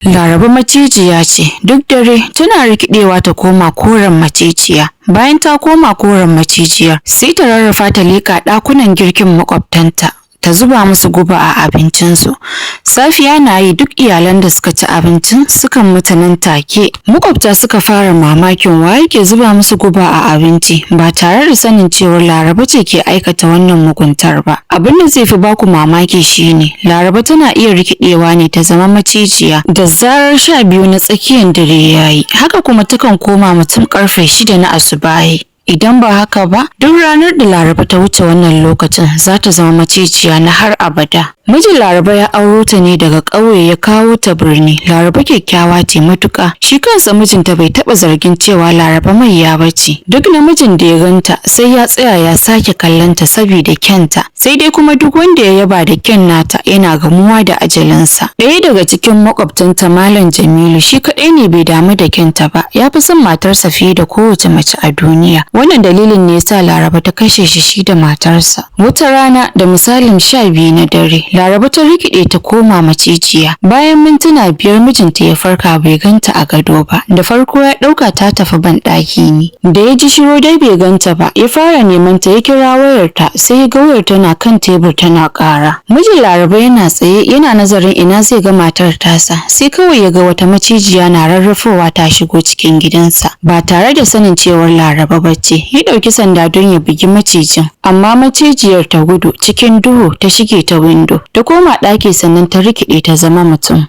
Laraba macijiya ce, duk dare tana rikidewa ta koma koren macijiya. Bayan ta koma koren macijiyar, sai ta rarrafa ta leƙa ɗakunan girkin makwabtanta. Ta zuba musu guba a abincinsu. Safiya na yi duk iyalan da suka ci abincin sukan mutu nan take. Makwabta suka fara mamakin wa yake zuba musu guba a abinci ba tare da sanin cewar Laraba ce ke aikata wannan muguntar ba. Abin da zai fi baku mamaki shine Laraba tana iya rikidewa ne ta zama macijiya da zarar 12 na tsakiyar dare yayi. Haka kuma takan koma mutum karfe 6 na asubahi. Idan ba haka ba, duk ranar da Laraba ta wuce wannan lokacin za ta zama macijiya na har abada. Mijin Laraba ya auro ta ne daga ƙauye ya kawo ta birni. Laraba kyakkyawa ce matuƙa. Shi kansa mijinta bai taɓa zargin cewa Laraba maiya bace. Duk namijin da ya ganta sai ya tsaya ya sake kallonta saboda kyanta. Sai dai kuma duk wanda ya yaba da kyan nata yana gamuwa da ajalinsa. Ɗaya daga cikin makwabtanta Malam Jamilu shi kaɗai ne bai damu da kyanta ba. Ya fi son matarsa fiye da kowace mace a duniya. Wannan dalilin ne yasa Laraba ta kashe shi da matarsa. Wata rana da misalin 12 na dare, Laraba ta rikide ta koma macijiya. Bayan mintuna 5 mijinta ya farka bai ganta a gado ba. Da farko ya dauka ta tafi banɗaki ne. Da ya ji shiro dai bai ganta ba, ya fara neman ta ya kira wayarta sai ya ga wayar tana kan tebur tana ƙara. Mijin Laraba yana tsaye yana nazarin ina zai ga matar tasa. Sai kawai ya ga wata macijiya na rarrafowa ta shigo cikin gidansa ba tare da sanin cewar Laraba bace. Ya dauki sanda don ya bugi macijin, amma macijiyar ta gudu cikin duhu ta shige ta windo. Ta koma ɗaki sannan ta rikide ta zama mutum.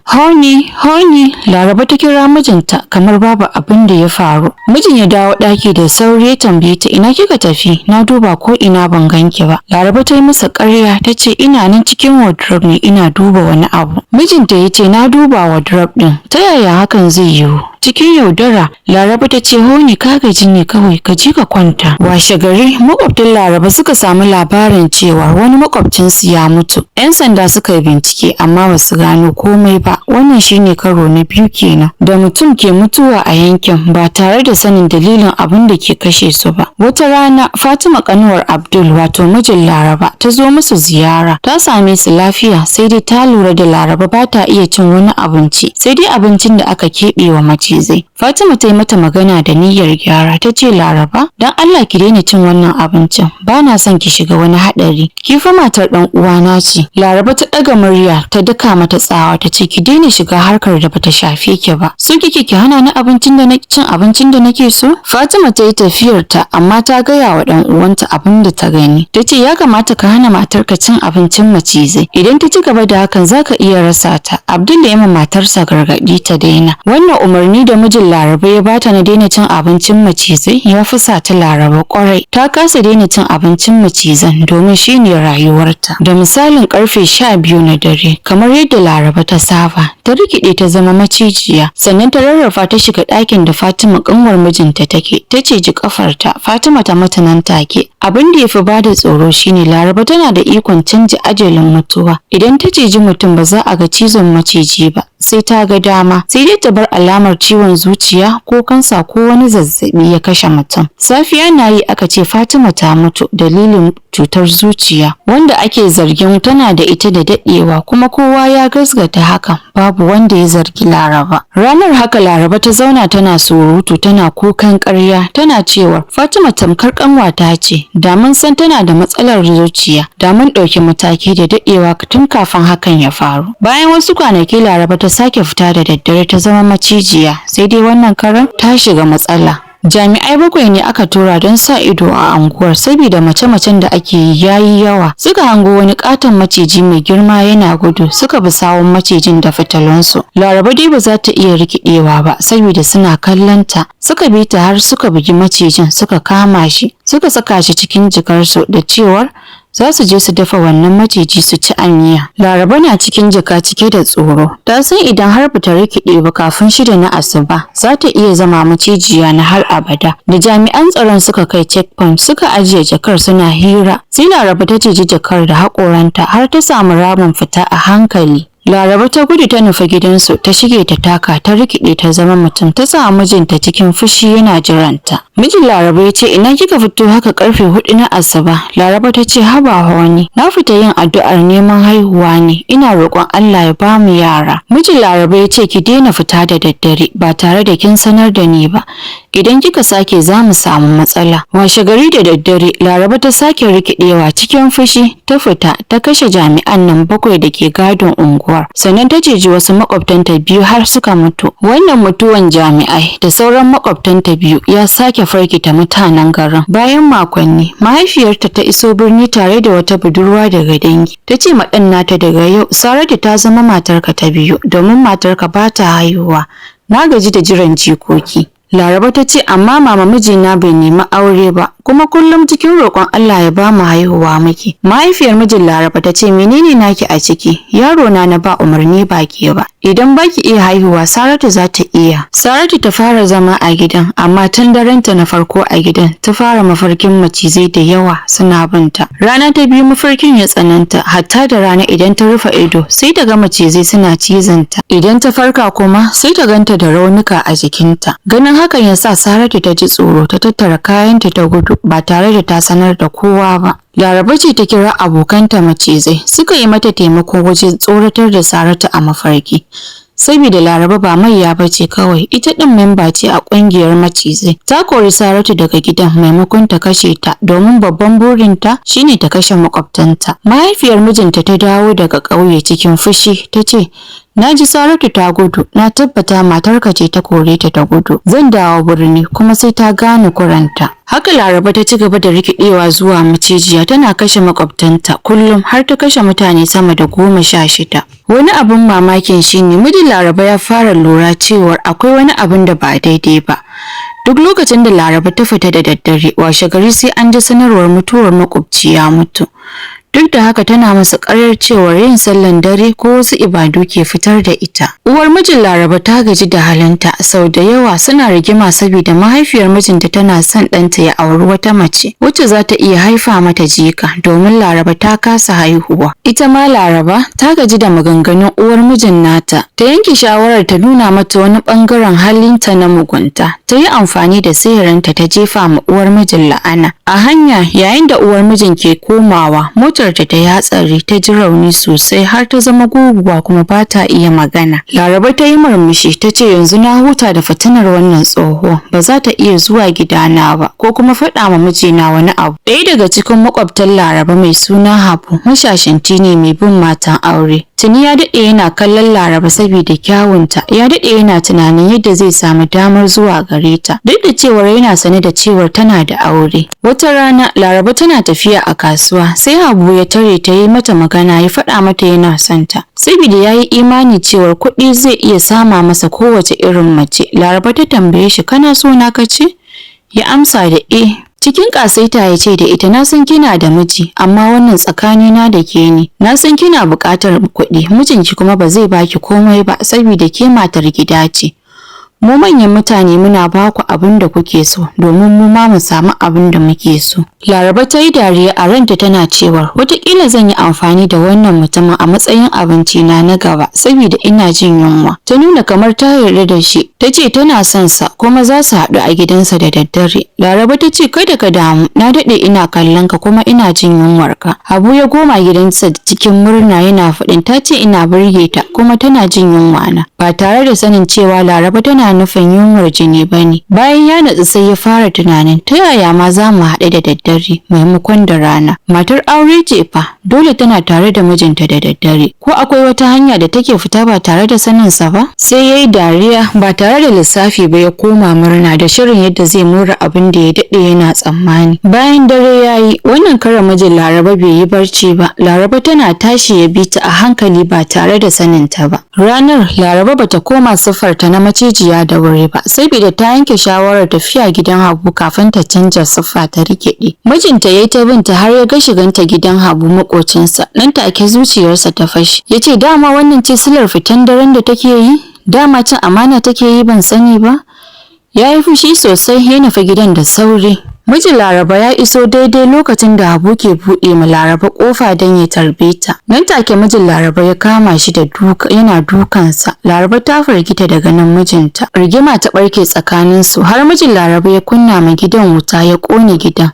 Honey, Laraba ta kira mijinta kamar babu abin da ya faru. Mijin ya dawo ɗaki da sauri ya tambaye ta ina kika tafi? Na duba ko ina ban ganki ba. Laraba ta yi masa ƙarya ta ce ina nan cikin wardrobe ne ina duba wani abu. Mijinta ya ce na duba wardrobe ɗin. Ta yaya hakan zai yiwu? Cikin yaudara, Laraba ta ce honi ka gaji ne kawai ka je ka kwanta. Washe gari, makwabtan Laraba suka samu labarin cewa wani makwabcinsu ya mutu. 'Yan sanda suka yi bincike amma ba su gano komai ba. Wannan shine karo na biyu kenan da mutum ke mutuwa a yankin ba tare da sanin dalilin abin da ke kashe su ba. Wata rana, Fatima kanuwar Abdul wato mijin Laraba ta zo musu ziyara. Ta same su lafiya sai dai ta lura da Laraba ba ta iya cin wani abinci sai dai abincin da aka keɓe wa mace. Fatima ta yi mata magana da niyyar gyara ta ce Laraba dan Allah ki daina cin wannan abincin ba na son ki shiga wani haɗari. Ki fa matar dan uwana ce. Laraba ta ɗaga murya ta daka mata tsawa ta ce ki daina shiga harkar da bata shafe ki ba. So kike ki hana ni abincin da nake so? Fatima ta yi tafiyar ta amma ta gaya wa dan uwanta abin da ta gani. Ta ce ya kamata ka hana matarka cin abincin macizai. Idan ta ci gaba da hakan zaka iya rasa ta. Abdul da ya ma matarsa gargaɗi ta daina. Wannan umarni da mijin Laraba ya bata na daina cin abincin macizai ya fusata Laraba kwarai. Ta kasa daina cin abincin macizan domin shine rayuwarta. Da misalin karfe 12 na dare, kamar yadda Laraba ta saba, ta rikide ta zama macijiya. Sannan ta rarrafa ta shiga ɗakin da Fatima kanwar mijinta take. Ta ce ji kafarta, Fatima ta mata nan take. Abin da yafi bada tsoro shine Laraba tana da ikon canja ajalin mutuwa. Idan ta ciji mutum ba za a ga cizon maciji ba, sai ta ga dama. Sai dai ta bar alamar ciwon zuciya ko kansa ko wani zazzabi ya kashe mutum. Safiya na yi aka ce Fatima ta mutu dalilin cutar zuciya wanda ake zargin tana da ita da dadewa kuma kowa ya gasgata hakan. Babu wanda ya zargi Laraba. Ranar haka Laraba ta zauna tana surutu tana kukan ƙarya tana cewa Fatima tamkar kanwata ce. Da mun san tana da matsalar zuciya da mun ɗauki mataki da dadewa tun kafin hakan ya faru. Bayan wasu kwanaki Laraba ta sake fita da daddare ta zama macijiya sai dai wannan karan ta shiga matsala. Jami'ai 7 ne aka tura don sa ido a anguwar saboda mace-macen da ake yi yayi yawa. Suka hango wani katon maciji mai girma yana gudu, suka bi sawun macijin da fitalunsu. Laraba dai ba za ta iya rikidewa ba saboda suna kallonta. Suka bi ta har suka bugi macijin, suka kama shi, suka saka shi cikin jikarsu da cewar za su je su dafa wannan maciji su ci amiya. Laraba na cikin jaka cike da tsoro. Ta san idan har bata rikide ba kafin 6 na asuba, za ta iya zama macijiya na har abada. Da jami'an tsaron suka kai checkpoint suka ajiye jakar suna hira. Sai Laraba ta ciji jakar da hakoranta har ta samu ramin fita a hankali. Laraba ta gudu ta nufi gidansu ta shige ta taka ta rikide ta zama mutum ta sa mijinta cikin fushi yana jiranta. Mijin Laraba ya ce, ina kika fito haka karfe 4 na asuba? Laraba ta ce, haba hawani, na fita yin addu'ar neman haihuwa ne, ina roƙon Allah ya ba mu yara. Mijin Laraba ya ce, ki daina fita da daddare ba tare da kin sanar da ni ba. Idan kika sake za mu samu matsala. Washe gari da daddare, Laraba ta sake rikidewa cikin fushi, ta fita ta kashe jami'an nan 7 da ke gadon unguwar. Sannan ta jeji wasu makwabtanta 2 har suka mutu. Wannan mutuwan jami'ai da sauran makwabtanta 2 ya sake farkita mutanen garin. Bayan makonni, mahaifiyarta ta iso birni tare da wata budurwa daga dangi. Ta ce ma ɗan nata, daga yau Saratu ta zama matarka ta biyu domin matarka ba ta haihuwa. Na gaji da jiran jikoki. Laraba ta ce, amma mama mijina bai nemi aure ba, kuma kullum cikin roƙon Allah ya ba mu haihuwa muke. Mahaifiyar mijin Laraba ta ce, menene naki a ciki? Yaro na ba umarni ba ke ba. Idan baki iya haihuwa, Saratu za ta iya. Saratu ta fara zama a gidan, amma tun darenta na farko a gidan ta fara mafarkin macizai da yawa suna binta. Rana ta biyu mafarkin ya tsananta, hatta da rana idan ta rufe ido sai ta ga macizai suna cizanta. Idan ta farka kuma sai ta ganta da raunuka a jikinta. Ganin hakan ya sa Saratu ta ji tsoro, ta tattara kayanta ta gudu ba tare da ta sanar da kowa ba. Laraba ce ta kira abokanta macizai, suka yi mata taimako wajen tsoratar da Saratu a mafarki. Saboda Laraba ba maiya bace kawai, ita din memba ce a kungiyar macizai. Ta kori Saratu daga gidan maimakon ta kashe ta, domin babban burinta shine ta kashe makwabtanta. Mahaifiyar mijinta ta dawo daga ƙauye cikin fushi, ta ce, na ji Saratu ta gudu, na tabbata matarka ce ta kore ta ta gudu. Zan dawo birni kuma sai ta gane kuranta. Haka Laraba ta ci gaba da rikidewa zuwa Macijiya, tana kashe makwabtanta kullum har ta kashe mutane sama da 16. Wani abin mamakin shine mijin Laraba ya fara lura cewa akwai wani abin da ba daidai ba. Duk lokacin da Laraba ta fita da daddare, washe gari sai an ji sanarwar mutuwar makwabci ya mutu. Duk da haka tana masa ƙaryar cewa yin sallan dare ko wasu ibadu ke fitar da ita. Uwar mijin Laraba ta gaji da halinta, sau da yawa suna rigima saboda mahaifiyar mijinta tana son ɗanta ya auri wata mace wacce za ta iya haifa mata jika, domin Laraba ta kasa haihuwa. Ita ma Laraba ta gaji da maganganun uwar mijin nata, ta yanke shawarar ta nuna mata wani ɓangaren halinta na mugunta. Ta yi amfani da sihirinta ta jefa ma uwar mijin la'ana. A hanya, yayin da uwar mijin ke komawa, motar ta yi hatsari, ta ji rauni sosai har ta zama gurguwa kuma ba ta iya magana. Laraba ta yi murmushi, ta ce, yanzu na huta da fitinar wannan tsoho, ba za ta iya zuwa gidana ba ko kuma faɗa ma mijina wani abu. Ɗaya daga cikin makwabtan Laraba mai suna Habu, mashashanci ne mai bin matan aure. Tuni ya daɗe yana kallon Laraba saboda kyawunta, ya daɗe yana tunanin yadda zai samu damar zuwa gare ta, duk da cewar yana sane da cewar tana da aure. Wata rana Laraba tana tafiya a kasuwa, sai Habu ya tare ta yi mata magana, ya faɗa mata yana son ta. Saboda ya yi imani cewar kuɗi zai iya sama masa kowace irin mace. Laraba ta tambaye shi, kana so na kace? Ya amsa da Cikin ƙasaita ya ce da ita, na san kina da miji, amma wannan tsakanina da ke ne. Na san kina buƙatar kuɗi, mijinki kuma ba zai baki komai ba saboda ke matar gida ce. Mu manyan mutane muna ba ku abin da kuke so, domin mu ma mu samu abin da muke so. Laraba ta yi dariya a ranta tana cewa, wataƙila zan yi amfani da wannan mutumin a matsayin abinci na gaba, saboda ina jin yunwa. Ta nuna kamar ta yarda da shi, ta ce tana son sa kuma za su haɗu a gidansa da daddare. Laraba ta ce, kada ka damu, na daɗe ina kallon ka kuma ina jin yunwarka. Habu ya koma gidansa cikin murna yana faɗin, ta ce ina burge ta kuma tana jin yunwa na. Ba tare da sanin cewa Laraba tana nufin yunwar jini bane. Bayan ya natsu sai ya fara tunanin, ta yaya ma za mu haɗu da daddare maimakon da rana. Matar aure ce fa, dole tana tare da mijinta da daddare. Ko akwai wata hanya da take fita ba tare da saninsa ba? Sai ya yi dariya ba tare da lissafi ba, ya koma murna da shirin yadda zai more abin da ya daɗe yana tsammani. Bayan dare ya yi, wannan karan mijin Laraba bai yi barci ba. Laraba tana tashi ya bi ta a hankali ba tare da saninta ba. Ranar Laraba bata koma siffarta na macijiya da wuri ba, saboda ta yanke shawarar tafiya gidan Habu kafin ta canja siffa ta rikide. Mijinta yayi ta binta har ya ga shiganta gidan Habu makocinsa. Nan take zuciyarsa ta fashi. Yace, dama wannan ce silar fitan daren da take yi? Dama cin amana take yi ban sani ba? Ya yi fushi sosai, ya nufi gidan da sauri. Mijin Laraba ya iso daidai lokacin da Habu ke buɗe ma Laraba ƙofa don ya tarbe ta. Nan take mijin Laraba ya kama shi da yana dukansa. Laraba ta firgita daga nan mijinta. Rigima ta ɓarke tsakaninsu har mijin Laraba ya kunna ma gidan wuta ya ƙone gidan.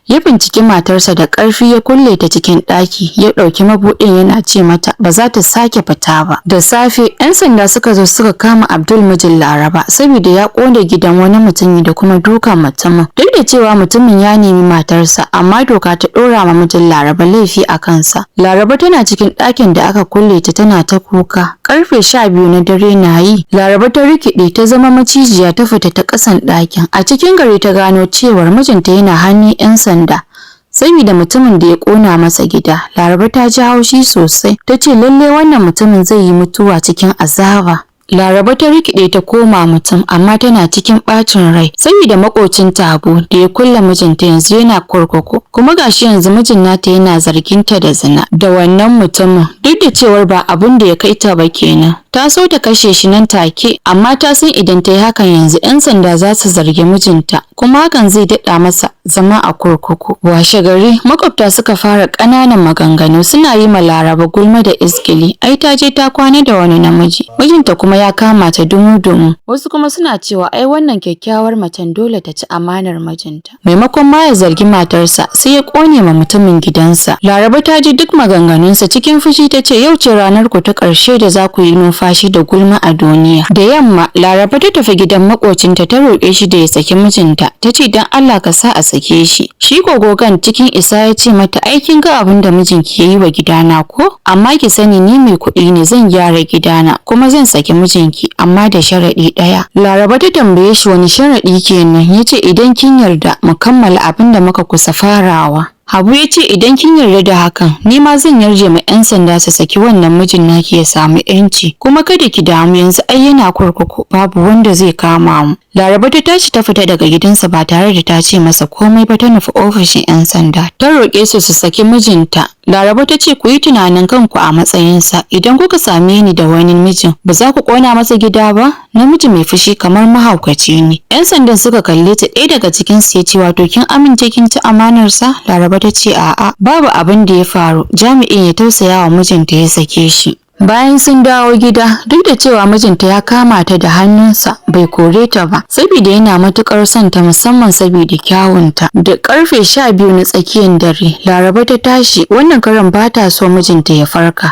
Ya binciki matarsa da ƙarfi ya kulle ta cikin ɗaki, ya ɗauki mabuɗin yana ce mata ba za ta sake fita ba. Da safe, 'yan sanda suka zo suka kama Abdul mijin Laraba saboda ya ƙone gidan wani mutumi da kuma dukan mutumin. Duk da cewa mutumin ya nemi matarsa, amma doka ta ɗora ma mijin Laraba laifi a kansa. Laraba tana cikin ɗakin da aka kulle ta tana ta kuka. Karfe 12 na dare na yi, Laraba ta rikide ta zama macijiya ta fita ta ƙasan ɗakin. A cikin gari ta gano cewar mijinta yana hannun 'yan sanda. Saboda mutumin da ya ƙona masa gida, Laraba ta ji haushi sosai. Ta ce lalle wannan mutumin zai yi mutuwa cikin azaba. Laraba ta rikide ta koma mutum amma tana cikin ɓacin rai saboda makocinta Habu da ya kulle mijinta yanzu yana kurkuku, kuma gashi yanzu mijin nata yana zarginta da zina da wannan mutumin, duk da cewar ba abin da ya kai ta ba kenan. Ta so ta kashe shi nan take, amma ta san idan ta yi hakan yanzu 'yan sanda za su zargi mijinta, kuma hakan zai daɗa masa zama a kurkuku. Washe gari, makwabta suka fara ƙananan maganganu suna yi ma Laraba gulma da iskili. Ai ta je ta kwana da wani namiji, mijinta kuma ya kama ta dumu-dumu. Wasu kuma suna cewa ai wannan kyakkyawar macen dole ta ci amanar mijinta. Maimakon ma ya zargi matarsa, sai ya ƙone ma mutumin gidansa. Laraba ta ji duk maganganunsa cikin fushi ta ce yau ce ranar ku ta ƙarshe da za ku yi numfashi da gulma a duniya. Da yamma, Laraba ta tafi gidan makocinta ta roƙe shi da ya saki mijinta. Ta ce dan Allah ka sa a sake shi. Shi gogogan cikin isa ya ce mata ai kin ga abin da mijinki yayi wa gidana ko? Amma ki sani ni mai kuɗi ne, zan gyara gidana kuma zan saki mijinki amma da sharaɗi ɗaya. Laraba ta tambaye shi wani sharaɗi kenan, ya ce idan kin yarda mu kammala abin da muka kusa farawa. Habu ya ce idan kin yarda da hakan, ni ma zan yarje ma 'yan sanda su saki wannan mijin naki ya samu 'yanci. Kuma kada ki damu yanzu ai yana kurkuku, babu wanda zai kama mu. Laraba ta tashi ta fita daga gidansa ba tare da ta ce masa komai ba, ta nufi ofishin 'yan sanda. Ta roƙe su su saki mijinta. Laraba ta ce ku yi tunanin kanku a matsayinsa, idan kuka same ni da wani mijin ba za ku ƙona masa gida ba? Namiji mai fushi kamar mahaukaci ne. 'Yan sandan suka kalle ta, ɗaya daga cikin su ya ce wato kin amince kin ci amanarsa? Laraba ta ce a'a, babu abin da ya faru. Jami'in ya tausaya wa mijinta ya sake shi. Bayan sun dawo gida, duk da cewa mijinta ya kama ta da hannunsa, bai kore ta ba, saboda yana matukar son ta musamman saboda kyawunta. Da karfe 12 na tsakiyar dare, Laraba ta tashi, wannan karan ba ta so mijinta ya farka.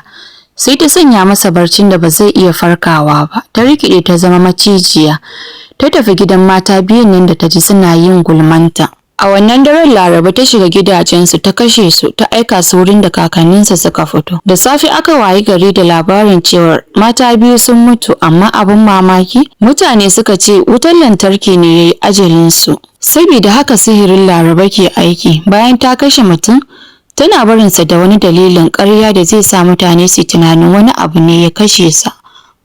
Sai ta sanya masa barcin da ba zai iya farkawa ba. Ta rikide ta zama macijiya. Ta tafi gidan mata biyun nan da ta ji suna yin gulmanta. A wannan daren Laraba ta shiga gidajensu ta kashe su, ta aika su wurin da kakanninsa suka fito. Da safe aka wayi gari da labarin cewar mata biyu sun mutu, amma abin mamaki mutane suka ce wutar lantarki ne yayi ajalin su. Saboda haka sihirin Laraba ke aiki. Bayan ta kashe mutum, tana barinsa da wani dalilin ƙarya da zai sa mutane su tunanin wani abu ne ya kashe sa,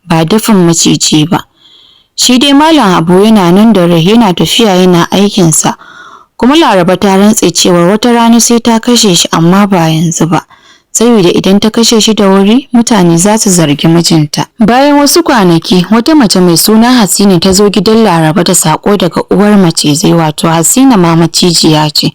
ba dafin maciji ba. Shi dai Malam Habu yana nan da rai, yana tafiya yana aikinsa. Kuma Laraba ta rantse cewa wata rana sai ta kashe shi, amma ba yanzu ba, saboda idan ta kashe shi da wuri mutane za su zargi mijinta. Bayan wasu kwanaki, wata mace mai suna Hasina ta zo gidan Laraba da sako daga uwar macizai, wato Hasina ma macijiya ce.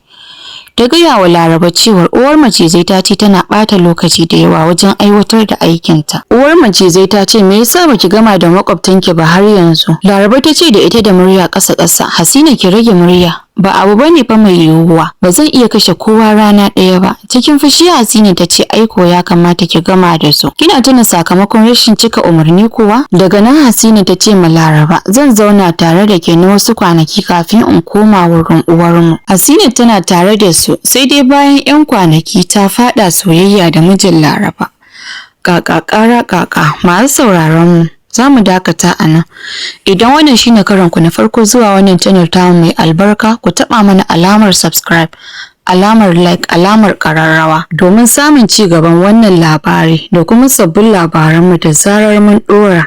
Ta gaya wa Laraba cewar uwar macizai ta ce tana ɓata lokaci da yawa wajen aiwatar da aikinta. Uwar macizai ta ce me yasa baki gama da makwabtanki ba har yanzu? Laraba ta ce da ita da murya ƙasa-ƙasa, Hasina ki rage murya. Ba abu bane fa mai yiwuwa, ba zan iya kashe kowa rana ɗaya ba. Cikin fushi Hasina ta ce aiko ya kamata ki gama da su. Kina tuna sakamakon rashin cika umarni kuwa? Daga nan Hasina ta ce ma Laraba, zan zauna tare da ke na wasu kwanaki kafin in koma wurin uwarmu. Hasina tana tare da su, sai dai bayan 'yan kwanaki ta faɗa soyayya da mijin Laraba. Kaka masu sauraron mu, za mu dakata a nan. Idan wannan shine karanku na farko zuwa wannan channel tamu mai albarka, ku taɓa mana alamar subscribe, alamar like, alamar ƙararrawa domin samun ci gaban wannan labari da kuma sabbin labaranmu da zarar mun ɗora.